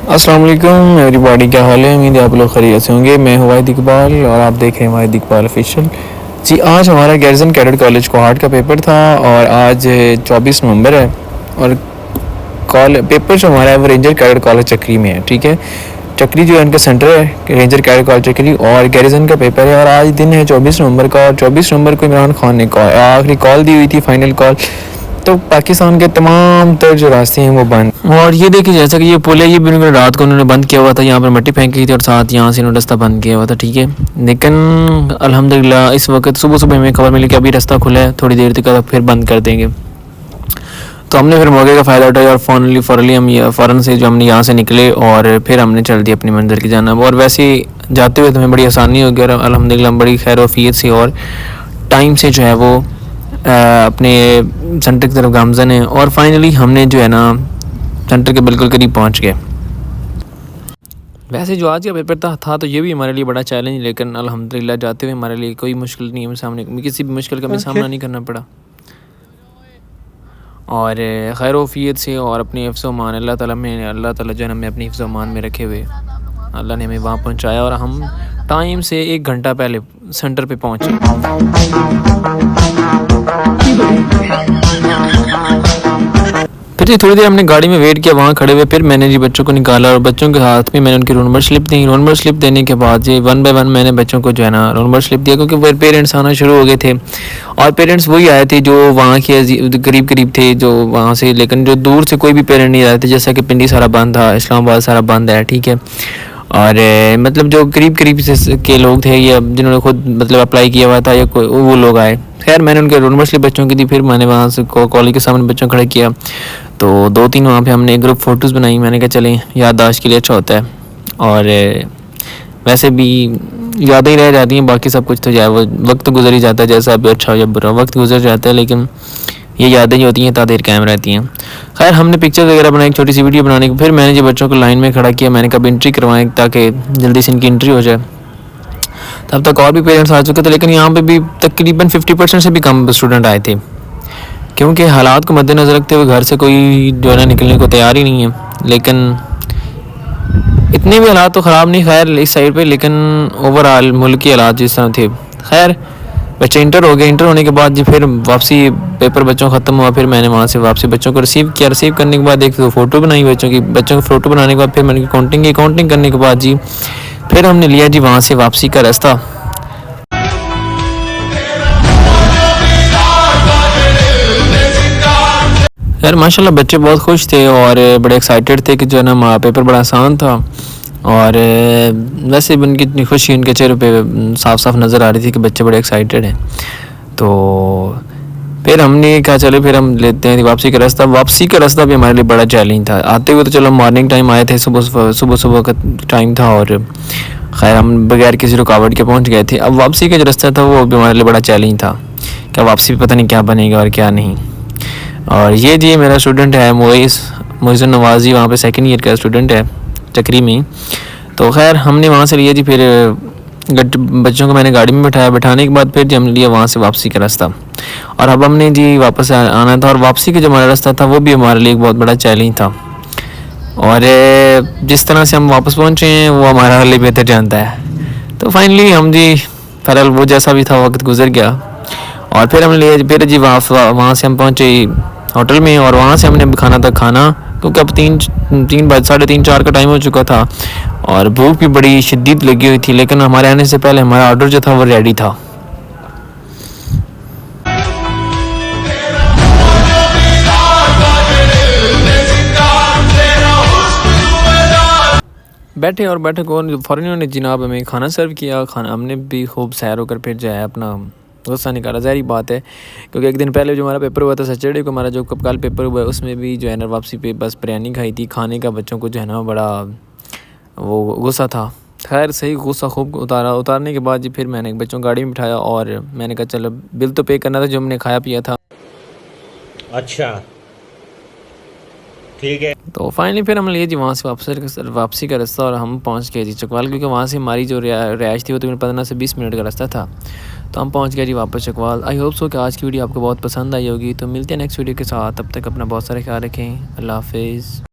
अस्सलाम वालेकुम एवरीबॉडी, क्या हाल है। उम्मीद है आप लोग खैरियत से होंगे। मैं हूँ वाहिद इकबाल और आप देख रहे हैं वाहिद इकबाल ऑफिशियल। जी, आज हमारा गैरिसन कैडेट कॉलेज कोहाट का पेपर था और आज 24 नवंबर है और पेपर जो हमारा है वो रेंजर कैडेट कॉलेज चक्री में है। ठीक है, चक्री जो है इनका सेंटर है, रेंजर कैडेट कॉलेज चक्री, और गैरिसन का पेपर है और आज दिन है 24 नवंबर का। और 24 नवंबर को इमरान खान ने आखिरी कॉल दी हुई थी, फाइनल कॉल। तो पाकिस्तान के तमाम तर जो रास्ते हैं वो बंद। और ये देखिए, जैसा कि ये पुल है, ये बिल्कुल रात को उन्होंने बंद किया हुआ था। यहाँ पर मिट्टी फेंकी थी और साथ यहाँ से इन्होंने रास्ता बंद किया हुआ था। ठीक है, लेकिन अल्हम्दुलिल्लाह इस वक्त सुबह सुबह हमें खबर मिली कि अभी रास्ता खुला है, थोड़ी देर तक फिर बंद कर देंगे। तो हमने फिर मौके का फ़ायदा उठाया और फ़ौरन हम फ़ौरन से जो हमने यहाँ से निकले और फिर हमने चल दी अपनी मंजिल की जानिब। और वैसे जाते हुए तो हमें बड़ी आसानी हो गई और अल्हम्दुलिल्लाह बड़ी खैर वफ़ियत से और टाइम से जो है वो अपने सेंटर की तरफ गामज़न है। और फाइनली हमने जो है ना सेंटर के बिल्कुल करीब पहुंच गए। वैसे जो आज का पेपर था तो ये भी हमारे लिए बड़ा चैलेंज, लेकिन अल्हम्दुलिल्लाह जाते हुए हमारे लिए कोई मुश्किल नहीं, हमें किसी भी मुश्किल का सामना नहीं करना पड़ा। और खैर वफ़ियत से और अपनी हिफ्ज़-ओ-मान अल्लाह ताला जो है हमें अपनी हिफ्ज़-ओ-मान में रखे हुए अल्लाह ने हमें वहाँ पहुँचाया और हम टाइम से 1 घंटा पहले सेंटर पे पहुँचे। फिर थोड़ी देर हमने गाड़ी में वेट किया वहाँ खड़े हुए। फिर मैंने जी बच्चों को निकाला और बच्चों के हाथ में मैंने उनकी रोल नंबर स्लिप दी। रोल नंबर स्लिप देने के बाद जी 1 बाय 1 मैंने बच्चों को जो है ना रोल नंबर स्लिप दिया, क्योंकि फिर पेरेंट्स आना शुरू हो गए थे। और पेरेंट्स वही आए थे जो वहाँ के करीब करीब थे, जो वहाँ से, लेकिन जो दूर से कोई भी पेरेंट नहीं आए थे। जैसा कि पिंडी सारा बंद था, इस्लामाबाद सारा बंद है। ठीक है, और मतलब जो करीब करीब से के लोग थे या जिन्होंने खुद मतलब अप्लाई किया हुआ था या वो लोग आए। खैर मैंने उनके रोल नंबर स्लिप बच्चों की दी। फिर मैंने वहाँ से कॉलेज के सामने बच्चों खड़े किया तो 2-3 वहाँ पे हमने ग्रुप फ़ोटोज़ बनाई। मैंने कहा चलें, याददाश्त के लिए अच्छा होता है और वैसे भी यादें ही रह जाती हैं, बाकी सब कुछ तो जो है वो वक्त गुजर ही जाता है, जैसा अभी अच्छा हो या बुरा वक्त गुजर जाता है, लेकिन ये यादें जो होती हैं तादेर कायम रहती हैं। खैर हमने पिक्चर वगैरह बनाई, एक छोटी सी वीडियो बनाने की। फिर मैंने जो बच्चों को लाइन में खड़ा किया, मैंने कहा एंट्री करवाएं ताकि जल्दी से इनकी एंट्री हो जाए। तब तक और भी पेरेंट्स आ चुके थे, लेकिन यहाँ पे भी तकरीबन 50% से भी कम स्टूडेंट आए थे, क्योंकि हालात को मद्देनज़र रखते हुए घर से कोई जो है ना निकलने को तैयार ही नहीं है। लेकिन इतने भी हालात तो ख़राब नहीं खैर इस साइड पे, लेकिन ओवरऑल मुल्क की हालात जिस तरह थे। खैर बच्चे इंटर हो गए। इंटर होने के बाद जी फिर वापसी पेपर बच्चों ख़त्म हुआ। फिर मैंने वहाँ से वापसी बच्चों को रिसीव किया। रिसीव करने के बाद एक तो फ़ोटो बनाई बच्चों की फ़ोटो बनाने के बाद फिर मैंने काउंटिंग करने के बाद जी फिर हमने लिया जी वहाँ से वापसी का रास्ता। यार माशाल्लाह बच्चे बहुत खुश थे और बड़े एक्साइटेड थे कि जो है ना पेपर बड़ा आसान था। और वैसे भी उनकी इतनी खुशी उनके चेहरे पे साफ साफ नज़र आ रही थी कि बच्चे बड़े एक्साइटेड हैं। तो फिर हमने कहा चलो फिर हम लेते हैं वापसी का रास्ता। वापसी का रास्ता भी हमारे लिए बड़ा चैलेंज था। आते हुए तो चलो मॉर्निंग टाइम आए थे, सुबह का टाइम था और खैर हम बगैर किसी रुकावट के पहुंच गए थे। अब वापसी का जो रास्ता था वो भी हमारे लिए बड़ा चैलेंज था, क्या वापसी पता नहीं क्या बनेगा और क्या नहीं। और ये जी मेरा स्टूडेंट है मोइज़न नवाज़ी, वहाँ पे 2nd ईयर का स्टूडेंट है चक्री में। तो खैर हमने वहाँ से लिया जी फिर बच्चों को मैंने गाड़ी में बैठाने के बाद फिर जी हमने लिया वहाँ से वापसी का रास्ता। और अब हमने जी वापस आना था और वापसी का जो हमारा रास्ता था वो भी हमारे लिए एक बहुत बड़ा चैलेंज था। और जिस तरह से हम वापस पहुँचे हैं वो हमारा लिए बेहतर जानता है। तो फाइनली हम जी फ़िलहाल वो जैसा भी था वक्त गुजर गया और फिर हमने लिया फिर जी वहाँ से हम पहुँचे होटल में और वहाँ से हमने खाना था खाना, क्योंकि अब 3-4 का टाइम हो चुका था और भूख भी बड़ी शिद्दत लगी हुई थी। लेकिन हमारे आने से पहले हमारा ऑर्डर जो था वो रेडी था। बैठे और बैठे को फ़ौरन उन्होंने जनाब हमें खाना सर्व किया। खाना हमने भी खूब सैर होकर फिर जो है अपना गुस्सा निकाला। ज़ाहिर बात है, क्योंकि एक दिन पहले जो हमारा पेपर हुआ था सैटरडे को, हमारा जो कल पेपर हुआ है उसमें भी जो है ना वापसी पे बस बिरयानी खाई थी। खाने का बच्चों को जो है ना बड़ा वो गुस्सा था। खैर सही गुस्सा खूब उतारने के बाद जी फिर मैंने बच्चों को गाड़ी में बिठाया और मैंने कहा चलो बिल तो पे करना था जो हमने खाया पिया था। अच्छा ठीक है। तो फाइनली फिर हम लिए जी वहाँ से वापसी का रास्ता और हम पहुँच गए जी चकवाल, क्योंकि वहाँ से हमारी जो रिहाइश थी वो तकरीबन 15 से 20 मिनट का रास्ता था। तो हम पहुँच गए जी वापस चकवाल। आई होप सो कि आज की वीडियो आपको बहुत पसंद आई होगी। तो मिलते हैं नेक्स्ट वीडियो के साथ, तब तक अपना बहुत सारा ख्याल रखें। अल्लाह हाफिज़।